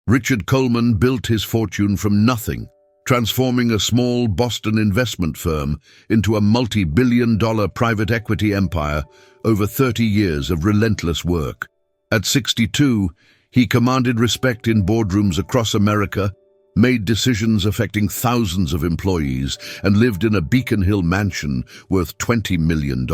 Richard Coleman built his fortune from nothing, transforming a small Boston investment firm into a multi-billion-dollar private equity empire over 30 years of relentless work. At 62, he commanded respect in boardrooms across America, made decisions affecting thousands of employees, and lived in a Beacon Hill mansion worth $20 million.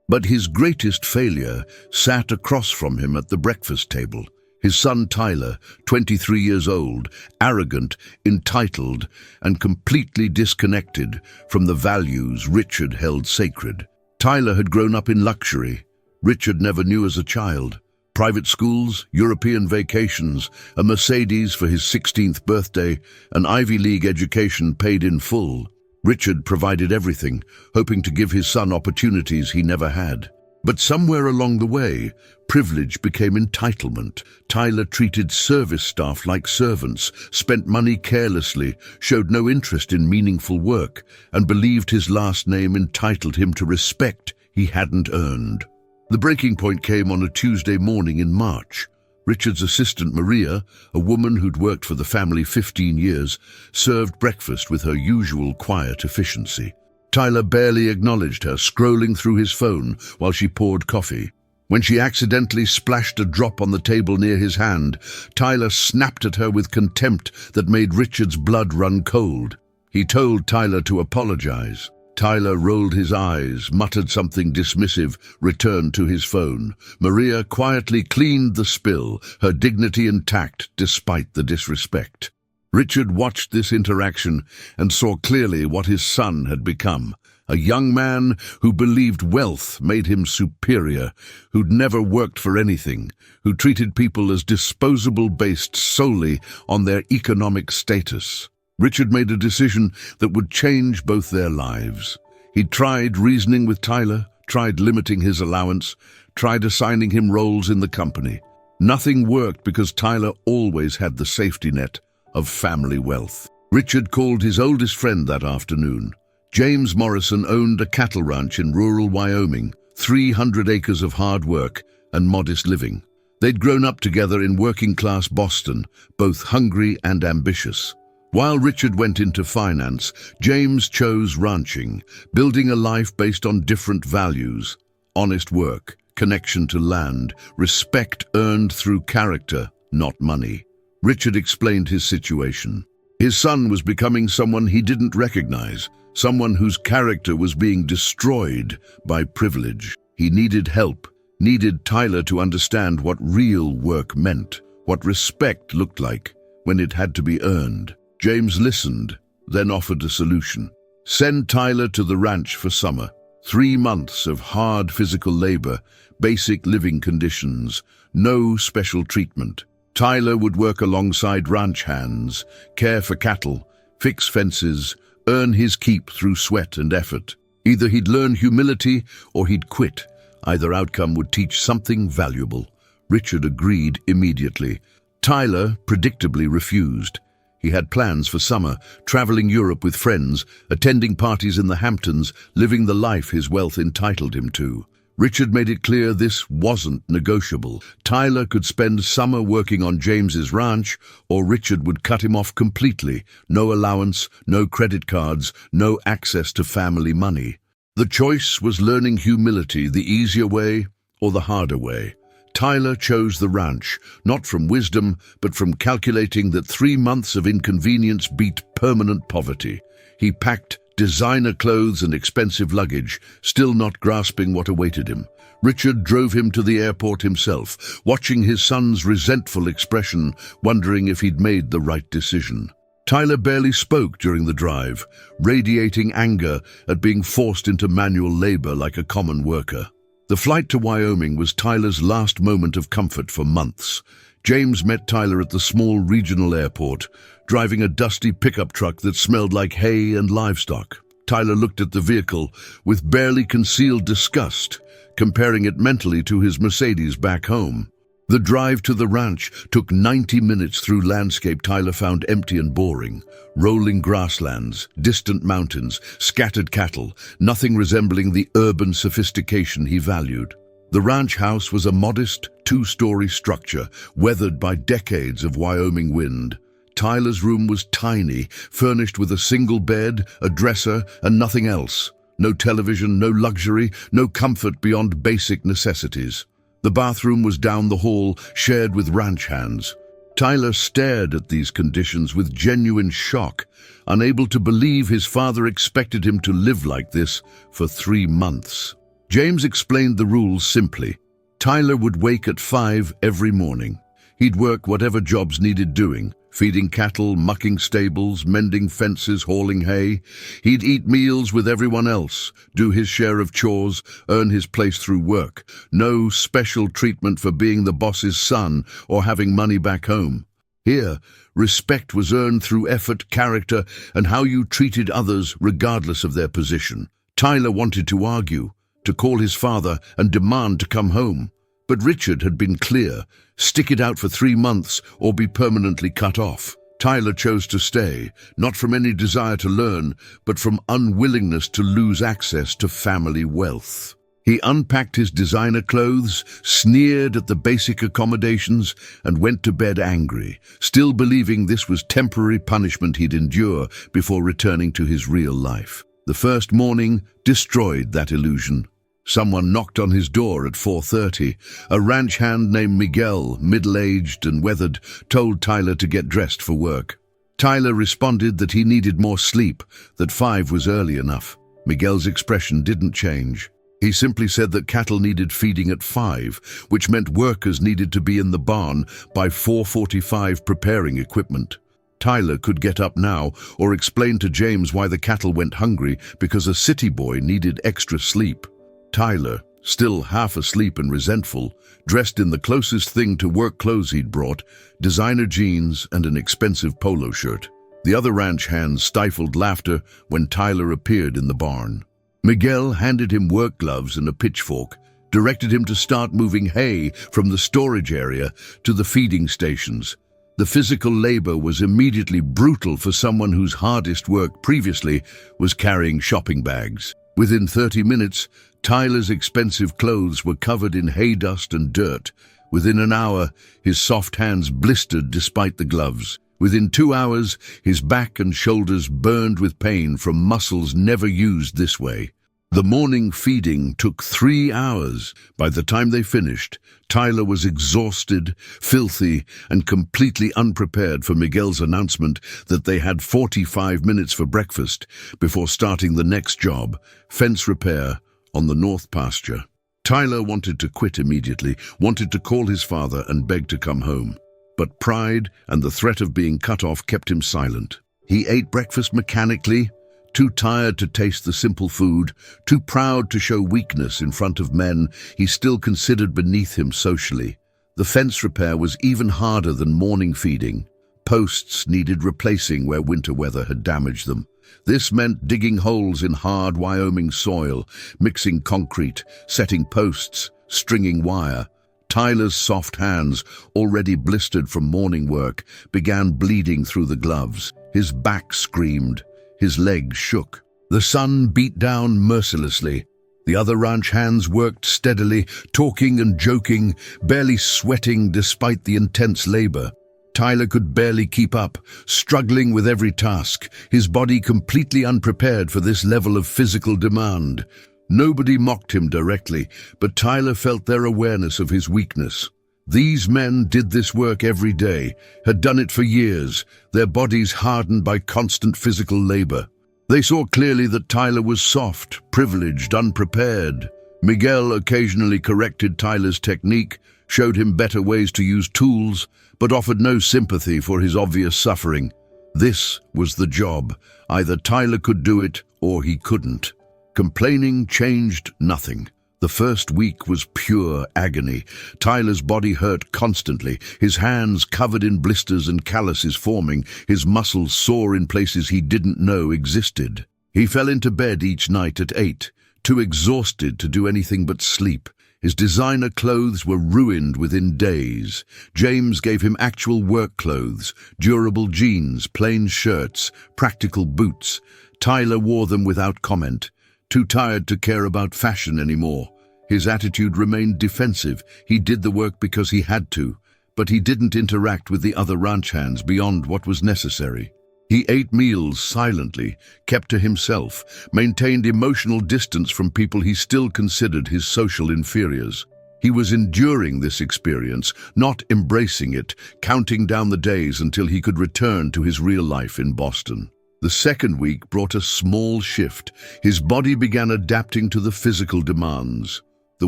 But his greatest failure sat across from him at the breakfast table. His son Tyler, 23 years old, arrogant, entitled, and completely disconnected from the values Richard held sacred. Tyler had grown up in luxury. Richard never knew as a child. Private schools, European vacations, a Mercedes for his 16th birthday, an Ivy League education paid in full. Richard provided everything, hoping to give his son opportunities he never had. But somewhere along the way, privilege became entitlement. Tyler treated service staff like servants, spent money carelessly, showed no interest in meaningful work, and believed his last name entitled him to respect he hadn't earned. The breaking point came on a Tuesday morning in March. Richard's assistant Maria, a woman who'd worked for the family 15 years, served breakfast with her usual quiet efficiency. Tyler barely acknowledged her, scrolling through his phone while she poured coffee. When she accidentally splashed a drop on the table near his hand, Tyler snapped at her with contempt that made Richard's blood run cold. He told Tyler to apologize. Tyler rolled his eyes, muttered something dismissive, returned to his phone. Maria quietly cleaned the spill, her dignity intact despite the disrespect. Richard watched this interaction and saw clearly what his son had become. A young man who believed wealth made him superior, who'd never worked for anything, who treated people as disposable based solely on their economic status. Richard made a decision that would change both their lives. He tried reasoning with Tyler, tried limiting his allowance, tried assigning him roles in the company. Nothing worked because Tyler always had the safety net of family wealth. Richard called his oldest friend that afternoon. James Morrison owned a cattle ranch in rural Wyoming, 300 acres of hard work and modest living. They'd grown up together in working-class Boston, both hungry and ambitious. While Richard went into finance, James chose ranching, building a life based on different values: honest work, connection to land, respect earned through character, not money. Richard explained his situation. His son was becoming someone he didn't recognize, someone whose character was being destroyed by privilege. He needed help, needed Tyler to understand what real work meant, what respect looked like when it had to be earned. James listened, then offered a solution. Send Tyler to the ranch for summer. 3 months of hard physical labor, basic living conditions, no special treatment. Tyler would work alongside ranch hands, care for cattle, fix fences, earn his keep through sweat and effort. Either he'd learn humility or he'd quit. Either outcome would teach something valuable. Richard agreed immediately. Tyler predictably refused. He had plans for summer, traveling Europe with friends, attending parties in the Hamptons, living the life his wealth entitled him to. Richard made it clear this wasn't negotiable. Tyler could spend summer working on James's ranch, or Richard would cut him off completely. No allowance, no credit cards, no access to family money. The choice was learning humility the easier way or the harder way. Tyler chose the ranch, not from wisdom, but from calculating that 3 months of inconvenience beat permanent poverty. He packed designer clothes and expensive luggage, still not grasping what awaited him. Richard drove him to the airport himself, watching his son's resentful expression, wondering if he'd made the right decision. Tyler barely spoke during the drive, radiating anger at being forced into manual labor like a common worker. The flight to Wyoming was Tyler's last moment of comfort for months. James met Tyler at the small regional airport, driving a dusty pickup truck that smelled like hay and livestock. Tyler looked at the vehicle with barely concealed disgust, comparing it mentally to his Mercedes back home. The drive to the ranch took 90 minutes through landscape Tyler found empty and boring. Rolling grasslands, distant mountains, scattered cattle, nothing resembling the urban sophistication he valued. The ranch house was a modest, two-story structure, weathered by decades of Wyoming wind. Tyler's room was tiny, furnished with a single bed, a dresser, and nothing else. No television, no luxury, no comfort beyond basic necessities. The bathroom was down the hall, shared with ranch hands. Tyler stared at these conditions with genuine shock, unable to believe his father expected him to live like this for 3 months. James explained the rules simply. Tyler would wake at 5 every morning. He'd work whatever jobs needed doing, feeding cattle, mucking stables, mending fences, hauling hay. He'd eat meals with everyone else, do his share of chores, earn his place through work. No special treatment for being the boss's son or having money back home. Here, respect was earned through effort, character, and how you treated others regardless of their position. Tyler wanted to argue, to call his father and demand to come home. But Richard had been clear: stick it out for 3 months or be permanently cut off. Tyler chose to stay, not from any desire to learn, but from unwillingness to lose access to family wealth. He unpacked his designer clothes, sneered at the basic accommodations, and went to bed angry, still believing this was temporary punishment he'd endure before returning to his real life. The first morning destroyed that illusion. Someone knocked on his door at 4:30. A ranch hand named Miguel, middle-aged and weathered, told Tyler to get dressed for work. Tyler responded that he needed more sleep, that 5 was early enough. Miguel's expression didn't change. He simply said that cattle needed feeding at 5, which meant workers needed to be in the barn by 4:45 preparing equipment. Tyler could get up now or explain to James why the cattle went hungry because a city boy needed extra sleep. Tyler, still half asleep and resentful, dressed in the closest thing to work clothes he'd brought, designer jeans and an expensive polo shirt. The other ranch hands stifled laughter when Tyler appeared in the barn. Miguel handed him work gloves and a pitchfork, directed him to start moving hay from the storage area to the feeding stations. The physical labor was immediately brutal for someone whose hardest work previously was carrying shopping bags. Within 30 minutes, Tyler's expensive clothes were covered in hay dust and dirt. Within an hour, his soft hands blistered despite the gloves. Within 2 hours, his back and shoulders burned with pain from muscles never used this way. The morning feeding took 3 hours. By the time they finished, Tyler was exhausted, filthy, and completely unprepared for Miguel's announcement that they had 45 minutes for breakfast before starting the next job, fence repair, on the north pasture. Tyler wanted to quit immediately, wanted to call his father and beg to come home. But pride and the threat of being cut off kept him silent. He ate breakfast mechanically, too tired to taste the simple food, too proud to show weakness in front of men he still considered beneath him socially. The fence repair was even harder than morning feeding. Posts needed replacing where winter weather had damaged them. This meant digging holes in hard Wyoming soil, mixing concrete, setting posts, stringing wire. Tyler's soft hands, already blistered from morning work, began bleeding through the gloves. His back screamed. His legs shook. The sun beat down mercilessly. The other ranch hands worked steadily, talking and joking, barely sweating despite the intense labor. Tyler could barely keep up, struggling with every task, his body completely unprepared for this level of physical demand. Nobody mocked him directly, but Tyler felt their awareness of his weakness. These men did this work every day, had done it for years, their bodies hardened by constant physical labor. They saw clearly that Tyler was soft, privileged, unprepared. Miguel occasionally corrected Tyler's technique, showed him better ways to use tools, but offered no sympathy for his obvious suffering. This was the job. Either Tyler could do it or he couldn't. Complaining changed nothing. The first week was pure agony. Tyler's body hurt constantly, his hands covered in blisters and calluses forming, his muscles sore in places he didn't know existed. He fell into bed each night at 8, too exhausted to do anything but sleep. His designer clothes were ruined within days. James gave him actual work clothes, durable jeans, plain shirts, practical boots. Tyler wore them without comment, too tired to care about fashion anymore. His attitude remained defensive. He did the work because he had to, but he didn't interact with the other ranch hands beyond what was necessary. He ate meals silently, kept to himself, maintained emotional distance from people he still considered his social inferiors. He was enduring this experience, not embracing it, counting down the days until he could return to his real life in Boston. The second week brought a small shift. His body began adapting to the physical demands. The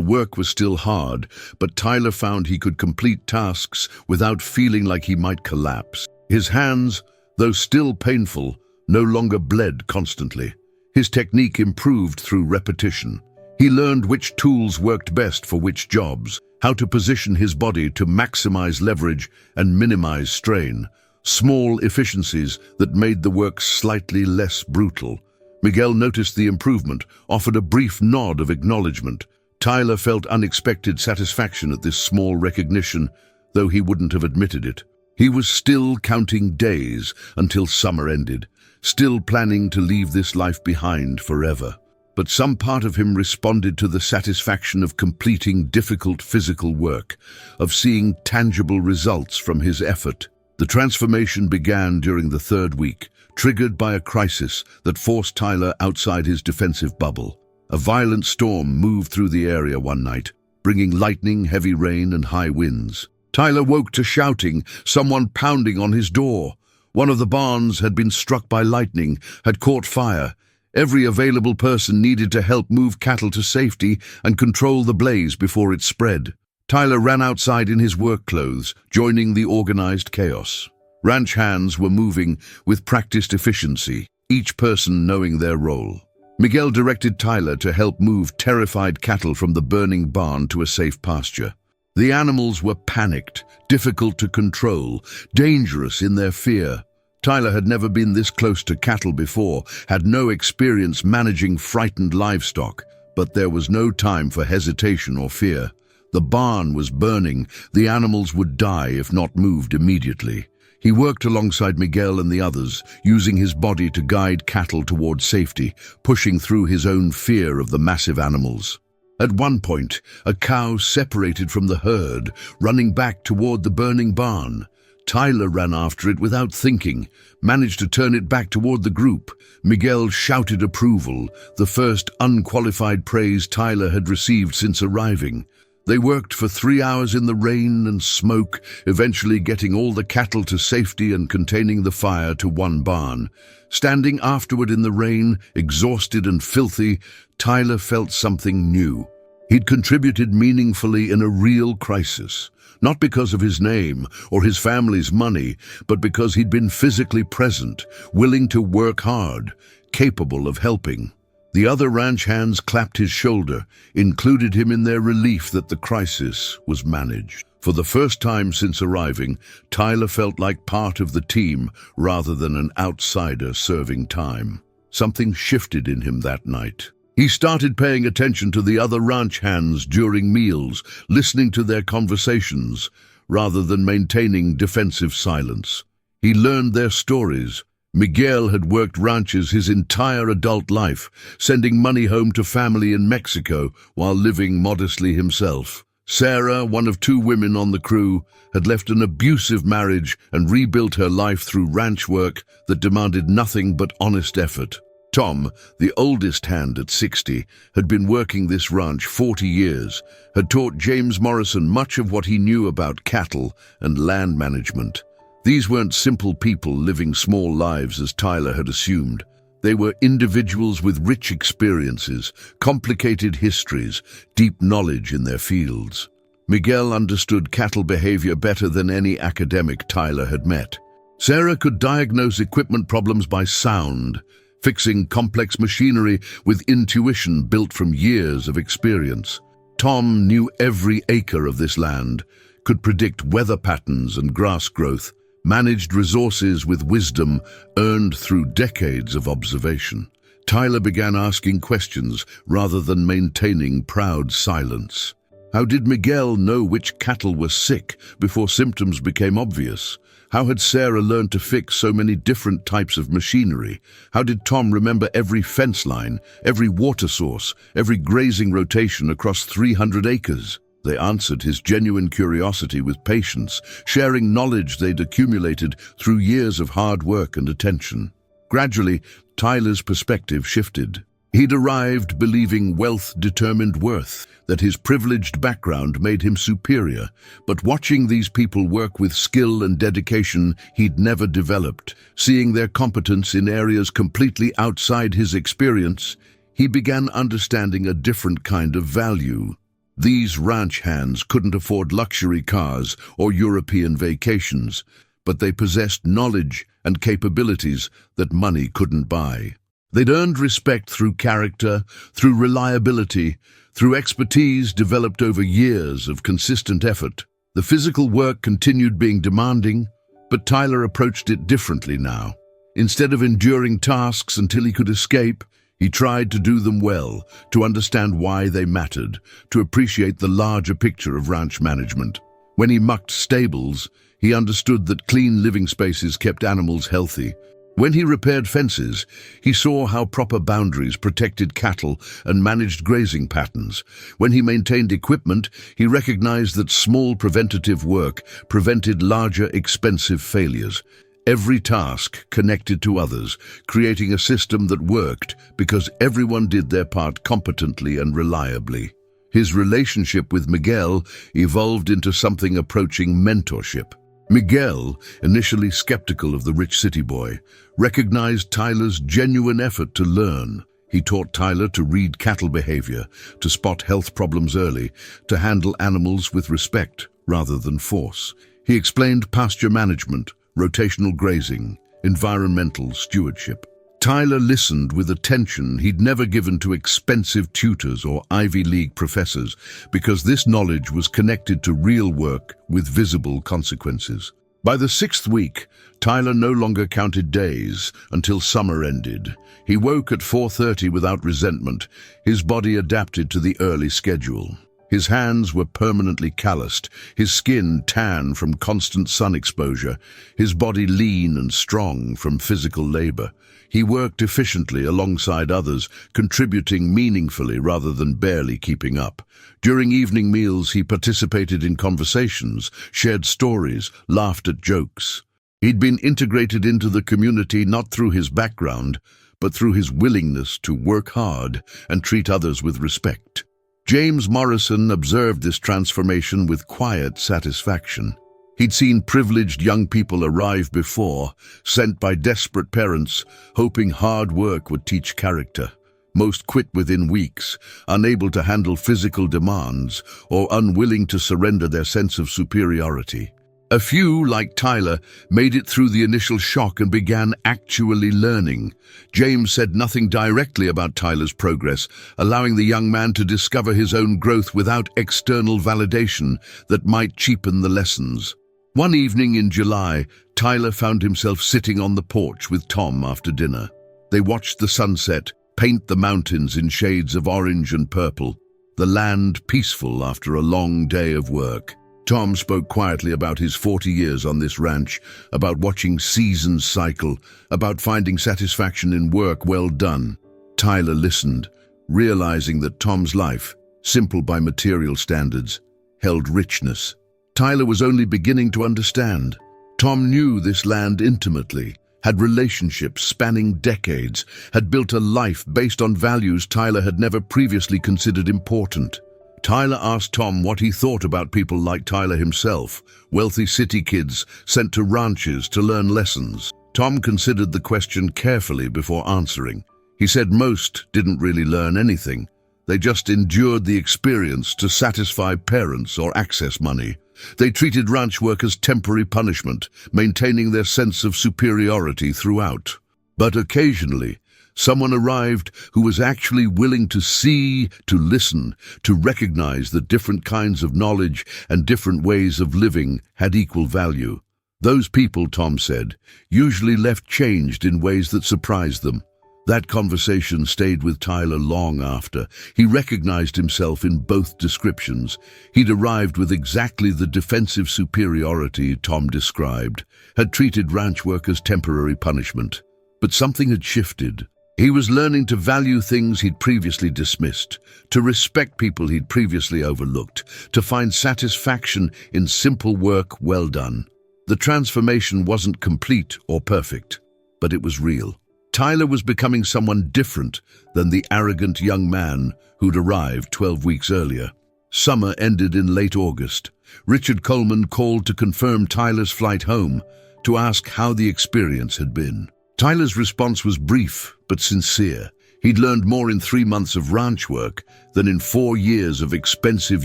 work was still hard, but Tyler found he could complete tasks without feeling like he might collapse. His hands, though still painful, no longer bled constantly. His technique improved through repetition. He learned which tools worked best for which jobs, how to position his body to maximize leverage and minimize strain. Small efficiencies that made the work slightly less brutal. Miguel noticed the improvement, offered a brief nod of acknowledgement. Tyler felt unexpected satisfaction at this small recognition, though he wouldn't have admitted it. He was still counting days until summer ended, still planning to leave this life behind forever. But some part of him responded to the satisfaction of completing difficult physical work, of seeing tangible results from his effort. The transformation began during the third week, triggered by a crisis that forced Tyler outside his defensive bubble. A violent storm moved through the area one night, bringing lightning, heavy rain, and high winds. Tyler woke to shouting, someone pounding on his door. One of the barns had been struck by lightning, had caught fire. Every available person needed to help move cattle to safety and control the blaze before it spread. Tyler ran outside in his work clothes, joining the organized chaos. Ranch hands were moving with practiced efficiency, each person knowing their role. Miguel directed Tyler to help move terrified cattle from the burning barn to a safe pasture. The animals were panicked, difficult to control, dangerous in their fear. Tyler had never been this close to cattle before, had no experience managing frightened livestock, but there was no time for hesitation or fear. The barn was burning. The animals would die if not moved immediately. He worked alongside Miguel and the others, using his body to guide cattle toward safety, pushing through his own fear of the massive animals. At one point, a cow separated from the herd, running back toward the burning barn. Tyler ran after it without thinking, managed to turn it back toward the group. Miguel shouted approval, the first unqualified praise Tyler had received since arriving. They worked for 3 hours in the rain and smoke, eventually getting all the cattle to safety and containing the fire to one barn. Standing afterward in the rain, exhausted and filthy, Tyler felt something new. He'd contributed meaningfully in a real crisis. Not because of his name or his family's money, but because he'd been physically present, willing to work hard, capable of helping. The other ranch hands clapped his shoulder, included him in their relief that the crisis was managed. For the first time since arriving, Tyler felt like part of the team rather than an outsider serving time. Something shifted in him that night. He started paying attention to the other ranch hands during meals, listening to their conversations, rather than maintaining defensive silence. He learned their stories. Miguel had worked ranches his entire adult life, sending money home to family in Mexico while living modestly himself. Sarah, one of 2 women on the crew, had left an abusive marriage and rebuilt her life through ranch work that demanded nothing but honest effort. Tom, the oldest hand at 60, had been working this ranch 40 years, had taught James Morrison much of what he knew about cattle and land management. These weren't simple people living small lives as Tyler had assumed. They were individuals with rich experiences, complicated histories, deep knowledge in their fields. Miguel understood cattle behavior better than any academic Tyler had met. Sarah could diagnose equipment problems by sound, fixing complex machinery with intuition built from years of experience. Tom knew every acre of this land, could predict weather patterns and grass growth, managed resources with wisdom earned through decades of observation. Tyler began asking questions rather than maintaining proud silence. How did Miguel know which cattle were sick before symptoms became obvious? How had Sarah learned to fix so many different types of machinery? How did Tom remember every fence line, every water source, every grazing rotation across 300 acres? They answered his genuine curiosity with patience, sharing knowledge they'd accumulated through years of hard work and attention. Gradually, Tyler's perspective shifted. He'd arrived believing wealth determined worth, that his privileged background made him superior. But watching these people work with skill and dedication he'd never developed, seeing their competence in areas completely outside his experience, he began understanding a different kind of value. These ranch hands couldn't afford luxury cars or European vacations, but they possessed knowledge and capabilities that money couldn't buy. They'd earned respect through character, through reliability, through expertise developed over years of consistent effort. The physical work continued being demanding, but Tyler approached it differently now. Instead of enduring tasks until he could escape, he tried to do them well, to understand why they mattered, to appreciate the larger picture of ranch management. When he mucked stables, he understood that clean living spaces kept animals healthy. When he repaired fences, he saw how proper boundaries protected cattle and managed grazing patterns. When he maintained equipment, he recognized that small preventative work prevented larger, expensive failures. Every task connected to others, creating a system that worked because everyone did their part competently and reliably. His relationship with Miguel evolved into something approaching mentorship. Miguel, initially skeptical of the rich city boy, recognized Tyler's genuine effort to learn. He taught Tyler to read cattle behavior, to spot health problems early, to handle animals with respect rather than force. He explained pasture management, rotational grazing, environmental stewardship. Tyler listened with attention he'd never given to expensive tutors or Ivy League professors, because this knowledge was connected to real work with visible consequences. By the 6th week, Tyler no longer counted days until summer ended. He woke at 4:30 without resentment, his body adapted to the early schedule. His hands were permanently calloused, his skin tan from constant sun exposure, his body lean and strong from physical labor. He worked efficiently alongside others, contributing meaningfully rather than barely keeping up. During evening meals, he participated in conversations, shared stories, laughed at jokes. He'd been integrated into the community not through his background, but through his willingness to work hard and treat others with respect. James Morrison observed this transformation with quiet satisfaction. He'd seen privileged young people arrive before, sent by desperate parents, hoping hard work would teach character. Most quit within weeks, unable to handle physical demands or unwilling to surrender their sense of superiority. A few, like Tyler, made it through the initial shock and began actually learning. James said nothing directly about Tyler's progress, allowing the young man to discover his own growth without external validation that might cheapen the lessons. One evening in July, Tyler found himself sitting on the porch with Tom after dinner. They watched the sunset paint the mountains in shades of orange and purple, the land peaceful after a long day of work. Tom spoke quietly about his 40 years on this ranch, about watching seasons cycle, about finding satisfaction in work well done. Tyler listened, realizing that Tom's life, simple by material standards, held richness. Tyler was only beginning to understand. Tom knew this land intimately, had relationships spanning decades, had built a life based on values Tyler had never previously considered important. Tyler asked Tom what he thought about people like Tyler himself, wealthy city kids sent to ranches to learn lessons. Tom considered the question carefully before answering. He said most didn't really learn anything. They just endured the experience to satisfy parents or access money. They treated ranch work as temporary punishment, maintaining their sense of superiority throughout. But occasionally, someone arrived who was actually willing to see, to listen, to recognize that different kinds of knowledge and different ways of living had equal value. Those people, Tom said, usually left changed in ways that surprised them. That conversation stayed with Tyler long after. He recognized himself in both descriptions. He'd arrived with exactly the defensive superiority Tom described, had treated ranch work as temporary punishment. But something had shifted. He was learning to value things he'd previously dismissed, to respect people he'd previously overlooked, to find satisfaction in simple work well done. The transformation wasn't complete or perfect, but it was real. Tyler was becoming someone different than the arrogant young man who'd arrived 12 weeks earlier. Summer ended in late August. Richard Coleman called to confirm Tyler's flight home, to ask how the experience had been. Tyler's response was brief but sincere. He'd learned more in 3 months of ranch work than in 4 years of expensive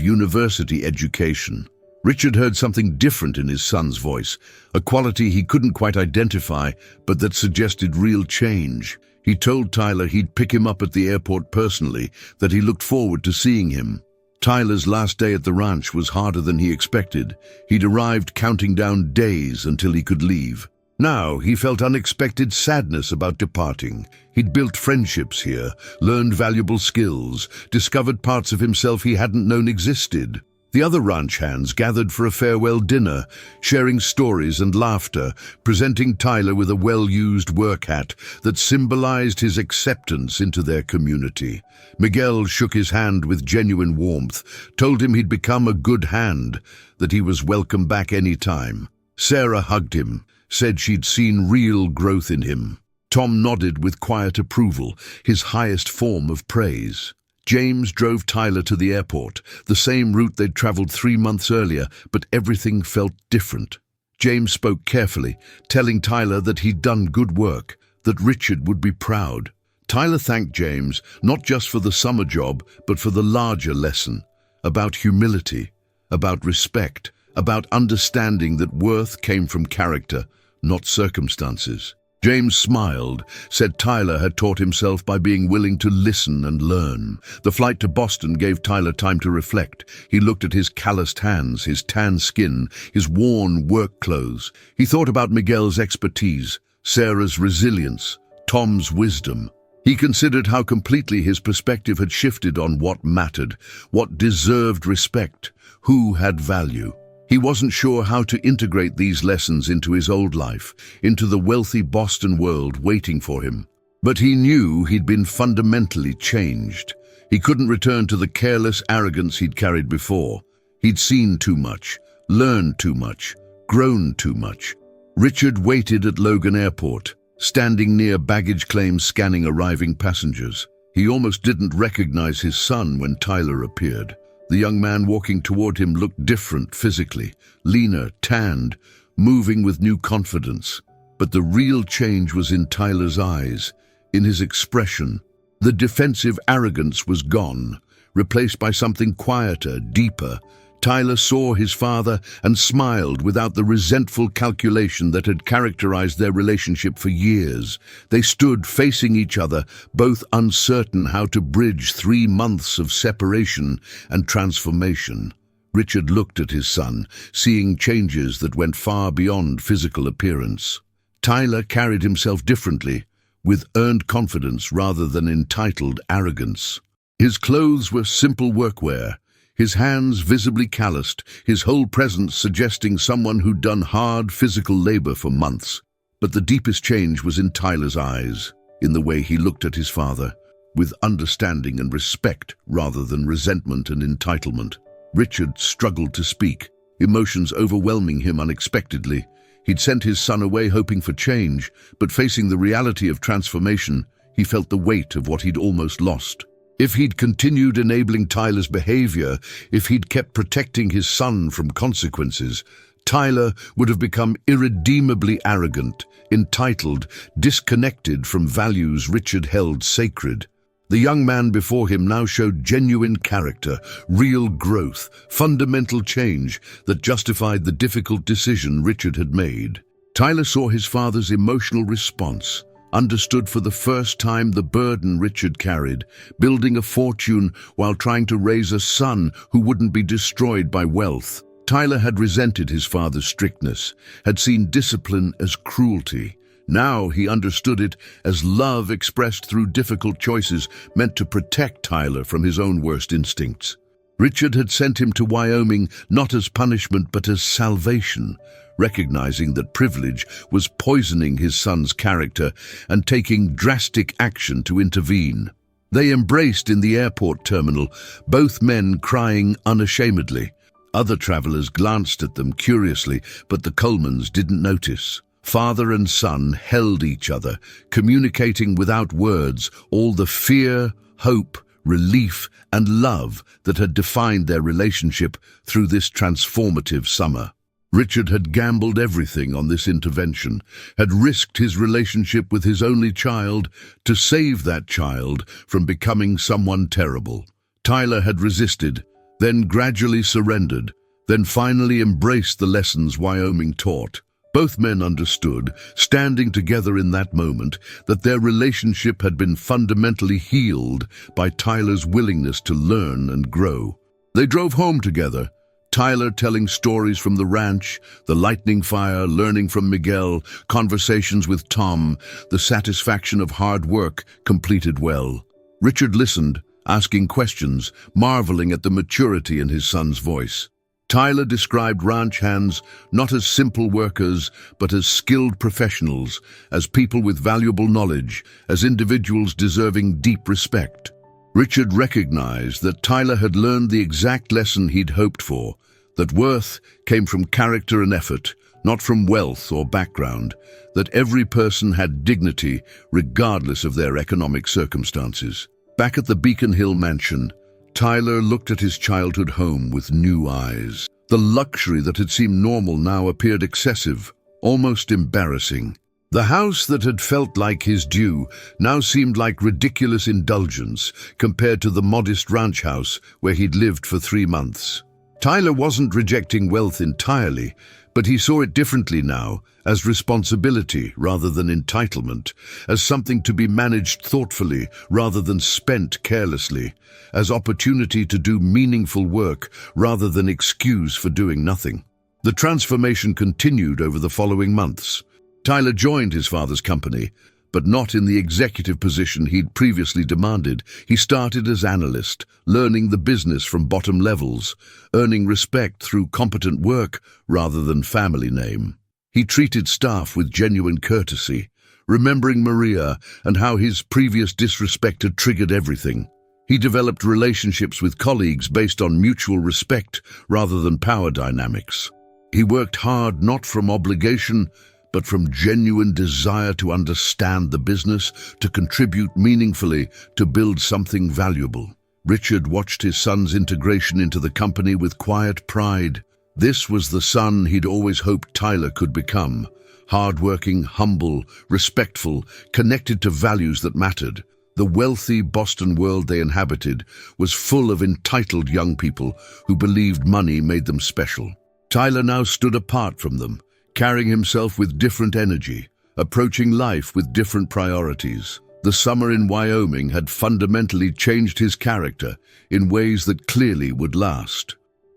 university education. Richard heard something different in his son's voice, a quality he couldn't quite identify, but that suggested real change. He told Tyler he'd pick him up at the airport personally, that he looked forward to seeing him. Tyler's last day at the ranch was harder than he expected. He'd arrived counting down days until he could leave. Now he felt unexpected sadness about departing. He'd built friendships here, learned valuable skills, discovered parts of himself he hadn't known existed. The other ranch hands gathered for a farewell dinner, sharing stories and laughter, presenting Tyler with a well-used work hat that symbolized his acceptance into their community. Miguel shook his hand with genuine warmth, told him he'd become a good hand, that he was welcome back any time. Sarah hugged him, said she'd seen real growth in him. Tom nodded with quiet approval, his highest form of praise. James drove Tyler to the airport, the same route they'd traveled 3 months earlier, but everything felt different. James spoke carefully, telling Tyler that he'd done good work, that Richard would be proud. Tyler thanked James, not just for the summer job, but for the larger lesson, about humility, about respect, about understanding that worth came from character, not circumstances. James smiled, said Tyler had taught himself by being willing to listen and learn. The flight to Boston gave Tyler time to reflect. He looked at his calloused hands, his tan skin, his worn work clothes. He thought about Miguel's expertise, Sarah's resilience, Tom's wisdom. He considered how completely his perspective had shifted on what mattered, what deserved respect, who had value. He wasn't sure how to integrate these lessons into his old life, into the wealthy Boston world waiting for him. But he knew he'd been fundamentally changed. He couldn't return to the careless arrogance he'd carried before. He'd seen too much, learned too much, grown too much. Richard waited at Logan Airport, standing near baggage claims scanning arriving passengers. He almost didn't recognize his son when Tyler appeared. The young man walking toward him looked different physically, leaner, tanned, moving with new confidence. But the real change was in Tyler's eyes, in his expression. The defensive arrogance was gone, replaced by something quieter, deeper. Tyler saw his father and smiled without the resentful calculation that had characterized their relationship for years. They stood facing each other, both uncertain how to bridge 3 months of separation and transformation. Richard looked at his son, seeing changes that went far beyond physical appearance. Tyler carried himself differently, with earned confidence rather than entitled arrogance. His clothes were simple workwear, his hands visibly calloused, his whole presence suggesting someone who'd done hard physical labor for months. But the deepest change was in Tyler's eyes, in the way he looked at his father, with understanding and respect rather than resentment and entitlement. Richard struggled to speak, emotions overwhelming him unexpectedly. He'd sent his son away hoping for change, but facing the reality of transformation, he felt the weight of what he'd almost lost. If he'd continued enabling Tyler's behavior, if he'd kept protecting his son from consequences, Tyler would have become irredeemably arrogant, entitled, disconnected from values Richard held sacred. The young man before him now showed genuine character, real growth, fundamental change that justified the difficult decision Richard had made. Tyler saw his father's emotional response, understood for the first time the burden Richard carried, building a fortune while trying to raise a son who wouldn't be destroyed by wealth. Tyler had resented his father's strictness, had seen discipline as cruelty, Now he understood it as love expressed through difficult choices meant to protect Tyler from his own worst instincts. Richard had sent him to Wyoming not as punishment but as salvation, recognizing that privilege was poisoning his son's character and taking drastic action to intervene. They embraced in the airport terminal, both men crying unashamedly. Other travelers glanced at them curiously, but the Colemans didn't notice. Father and son held each other, communicating without words all the fear, hope, relief, and love that had defined their relationship through this transformative summer. Richard had gambled everything on this intervention, had risked his relationship with his only child to save that child from becoming someone terrible. Tyler had resisted, then gradually surrendered, then finally embraced the lessons Wyoming taught. Both men understood, standing together in that moment, that their relationship had been fundamentally healed by Tyler's willingness to learn and grow. They drove home together, Tyler telling stories from the ranch, the lightning fire, learning from Miguel, conversations with Tom, the satisfaction of hard work completed well. Richard listened, asking questions, marveling at the maturity in his son's voice. Tyler described ranch hands not as simple workers, but as skilled professionals, as people with valuable knowledge, as individuals deserving deep respect. Richard recognized that Tyler had learned the exact lesson he'd hoped for, that worth came from character and effort, not from wealth or background, that every person had dignity regardless of their economic circumstances. Back at the Beacon Hill mansion, Tyler looked at his childhood home with new eyes. The luxury that had seemed normal now appeared excessive, almost embarrassing. The house that had felt like his due now seemed like ridiculous indulgence compared to the modest ranch house where he'd lived for 3 months. Tyler wasn't rejecting wealth entirely, but he saw it differently now, as responsibility rather than entitlement, as something to be managed thoughtfully rather than spent carelessly, as opportunity to do meaningful work rather than excuse for doing nothing. The transformation continued over the following months. Tyler joined his father's company, but not in the executive position he'd previously demanded. He started as analyst, learning the business from bottom levels, earning respect through competent work rather than family name. He treated staff with genuine courtesy, remembering Maria and how his previous disrespect had triggered everything. He developed relationships with colleagues based on mutual respect rather than power dynamics. He worked hard not from obligation, but from genuine desire to understand the business, to contribute meaningfully, to build something valuable. Richard watched his son's integration into the company with quiet pride. This was the son he'd always hoped Tyler could become. Hardworking, humble, respectful, connected to values that mattered. The wealthy Boston world they inhabited was full of entitled young people who believed money made them special. Tyler now stood apart from them, carrying himself with different energy, approaching life with different priorities. The summer in Wyoming had fundamentally changed his character in ways that clearly would last.